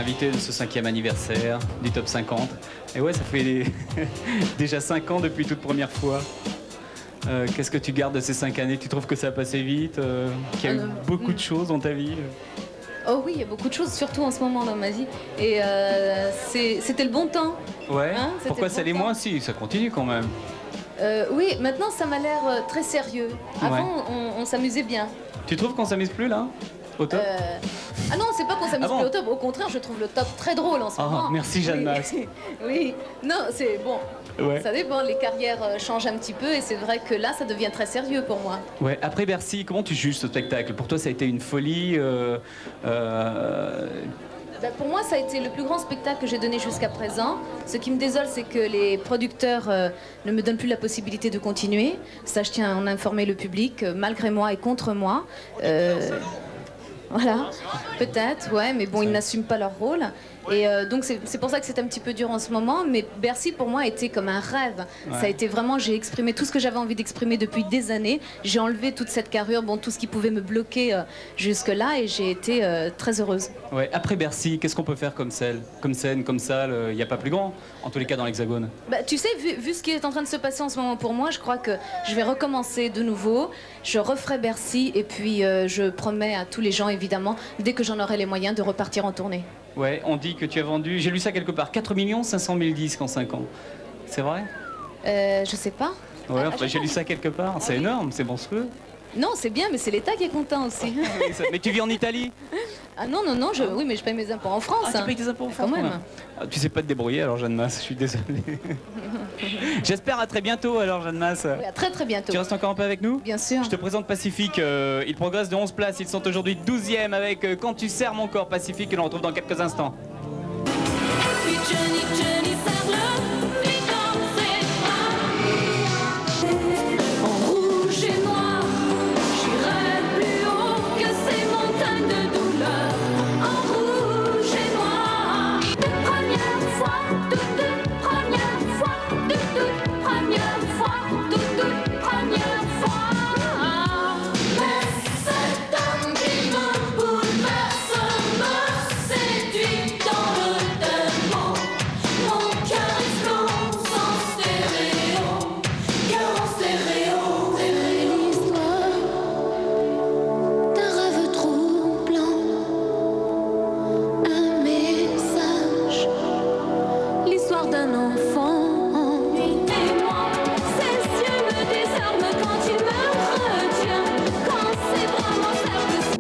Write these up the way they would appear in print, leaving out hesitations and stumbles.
invité de ce 5e anniversaire du Top 50. Et ouais, ça fait déjà 5 ans depuis toute première fois. Qu'est-ce que tu gardes de ces 5 années? Tu trouves que ça a passé vite, qu'il y a eu beaucoup de choses dans ta vie? Oh oui, il y a beaucoup de choses, surtout en ce moment dans ma vie. Et c'était le bon temps. Ouais. Hein, pourquoi ça l'est moins? Si, ça continue quand même. Oui, maintenant ça m'a l'air très sérieux. Avant, Ouais. on s'amusait bien. Tu trouves qu'on s'amuse plus là? Au top? Ah non, c'est pas qu'on s'amuse plus au top. Au contraire, je trouve le top très drôle en ce moment. Merci Jeanne Mas. Oui, non, c'est bon. Ouais. Ça dépend, les carrières changent un petit peu et c'est vrai que là, ça devient très sérieux pour moi. Ouais. Après Bercy, comment tu juges ce spectacle? Pour toi, ça a été une folie Pour moi, ça a été le plus grand spectacle que j'ai donné jusqu'à présent. Ce qui me désole, c'est que les producteurs ne me donnent plus la possibilité de continuer. Ça, je tiens à en informer le public, malgré moi et contre moi. Voilà, peut-être, ouais, mais bon, ils n'assument pas leur rôle. Et donc c'est pour ça que c'est un petit peu dur en ce moment, mais Bercy pour moi a été comme un rêve. Ouais. Ça a été vraiment, j'ai exprimé tout ce que j'avais envie d'exprimer depuis des années. J'ai enlevé toute cette carrure, bon, tout ce qui pouvait me bloquer jusque-là, et j'ai été très heureuse. Ouais. Après Bercy, qu'est-ce qu'on peut faire comme scène, comme salle? Il n'y a pas plus grand, en tous les cas dans l'Hexagone. Bah, tu sais, vu ce qui est en train de se passer en ce moment pour moi, je crois que je vais recommencer de nouveau. Je referai Bercy, et puis je promets à tous les gens, évidemment, dès que j'en aurai les moyens, de repartir en tournée. Ouais, on dit que tu as vendu, j'ai lu ça quelque part, 4 500 000 disques en 5 ans. C'est vrai? Je sais pas. Ouais, enfin, j'ai lu ça quelque part. C'est énorme, c'est monstrueux. Non, c'est bien, mais c'est l'État qui est content aussi. Mais tu vis en Italie? Ah non, oui, mais je paye mes impôts en France. Ah, tu payes tes impôts en France quand même. Ah, tu sais pas te débrouiller alors, Jeanne Mas, je suis désolé. J'espère à très bientôt alors, Jeanne Mas. Oui, à très très bientôt. Tu restes encore un peu avec nous? Bien sûr. Je te présente Pacifique, ils progressent de 11 places, ils sont aujourd'hui 12e avec Quand tu serres mon corps, Pacifique, que l'on retrouve dans quelques instants.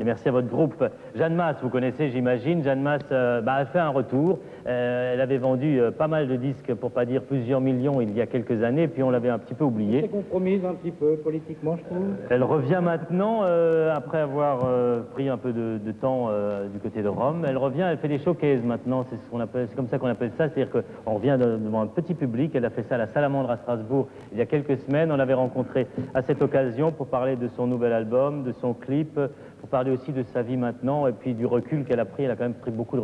Merci à votre groupe. Jeanne Mas, vous connaissez, j'imagine. Jeanne Mas a fait un retour. Elle avait vendu pas mal de disques, pour pas dire plusieurs millions, il y a quelques années, puis on l'avait un petit peu oubliée. Elle s'est compromise un petit peu politiquement, je trouve. Elle revient maintenant, après avoir pris un peu de temps du côté de Rome. Elle revient, elle fait des showcases maintenant, c'est comme ça qu'on appelle ça, c'est-à-dire qu'on revient devant un petit public. Elle a fait ça à la Salamandre à Strasbourg il y a quelques semaines. On l'avait rencontrée à cette occasion pour parler de son nouvel album, de son clip, pour parler aussi de sa vie maintenant et puis du recul qu'elle a pris. Elle a quand même pris beaucoup de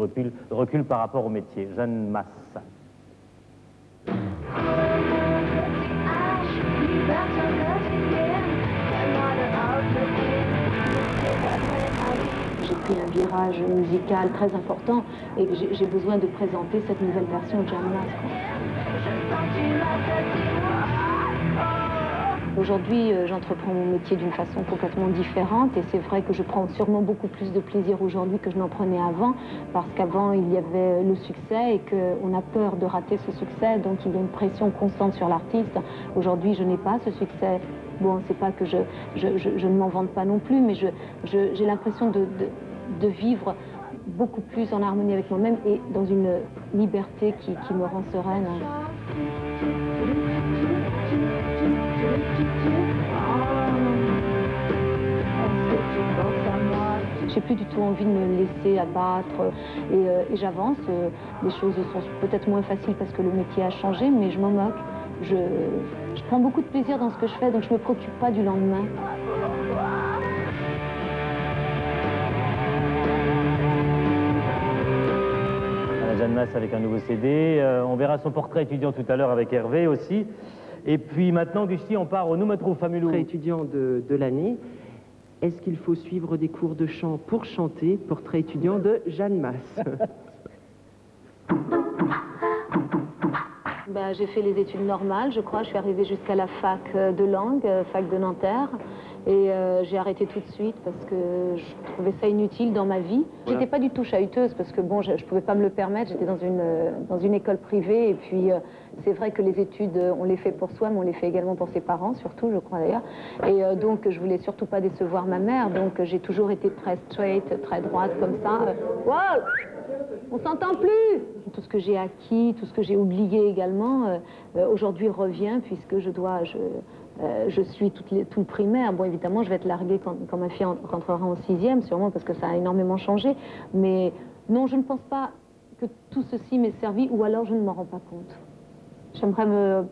recul par rapport au métier. Jeanne Mas. J'ai pris un virage musical très important et que j'ai besoin de présenter cette nouvelle version de Jeanne Mas. Aujourd'hui, j'entreprends mon métier d'une façon complètement différente et c'est vrai que je prends sûrement beaucoup plus de plaisir aujourd'hui que je n'en prenais avant parce qu'avant, il y avait le succès et qu'on a peur de rater ce succès, donc il y a une pression constante sur l'artiste. Aujourd'hui, je n'ai pas ce succès. Bon, c'est pas que je ne m'en vante pas non plus, mais j'ai l'impression de vivre beaucoup plus en harmonie avec moi-même et dans une liberté qui me rend sereine. J'ai plus du tout envie de me laisser abattre et j'avance. Les choses sont peut-être moins faciles parce que le métier a changé, mais je m'en moque. Je prends beaucoup de plaisir dans ce que je fais, donc je ne me préoccupe pas du lendemain. Jeanne Mas avec un nouveau CD. On verra son portrait étudiant tout à l'heure avec Hervé aussi. Et puis maintenant, Gusti, on part au Nous me trouve Famulou. Portrait étudiant de l'année. Est-ce qu'il faut suivre des cours de chant pour chanter? Portrait étudiant de Jeanne Mas. J'ai fait les études normales, je crois. Je suis arrivée jusqu'à la fac de langue, fac de Nanterre. Et j'ai arrêté tout de suite parce que je trouvais ça inutile dans ma vie. J'étais pas du tout chahuteuse parce que bon, je pouvais pas me le permettre. J'étais dans une école privée et puis c'est vrai que les études, on les fait pour soi, mais on les fait également pour ses parents, surtout, je crois d'ailleurs. Et donc, je voulais surtout pas décevoir ma mère. Donc, j'ai toujours été très straight, très droite comme ça. Wow, on s'entend plus. Tout ce que j'ai acquis, tout ce que j'ai oublié également, aujourd'hui revient puisque je suis tout le primaire. Bon, évidemment, je vais être larguée quand ma fille rentrera en 6e, sûrement parce que ça a énormément changé. Mais non, je ne pense pas que tout ceci m'ait servi, ou alors je ne m'en rends pas compte. J'aimerais me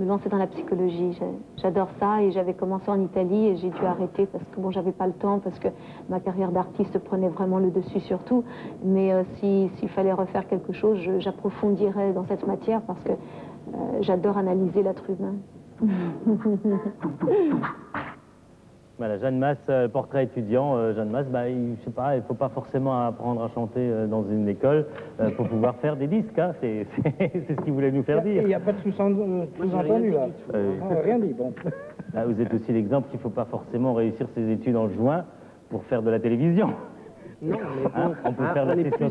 lancer dans la psychologie. J'adore ça et j'avais commencé en Italie et j'ai dû arrêter parce que bon, j'avais pas le temps, parce que ma carrière d'artiste prenait vraiment le dessus sur tout. Mais s'il fallait refaire quelque chose, j'approfondirais dans cette matière parce que j'adore analyser l'être humain. Voilà, Jeanne Masse, portrait étudiant. Jeanne Masse, je sais pas, il ne faut pas forcément apprendre à chanter dans une école pour pouvoir faire des disques. Hein. C'est ce qu'il voulait nous faire dire. Il n'y a pas de sous-entendu là. Rien dit, bon. Là, vous êtes aussi l'exemple qu'il ne faut pas forcément réussir ses études en juin pour faire de la télévision. Non, mais bon, on peut faire de la session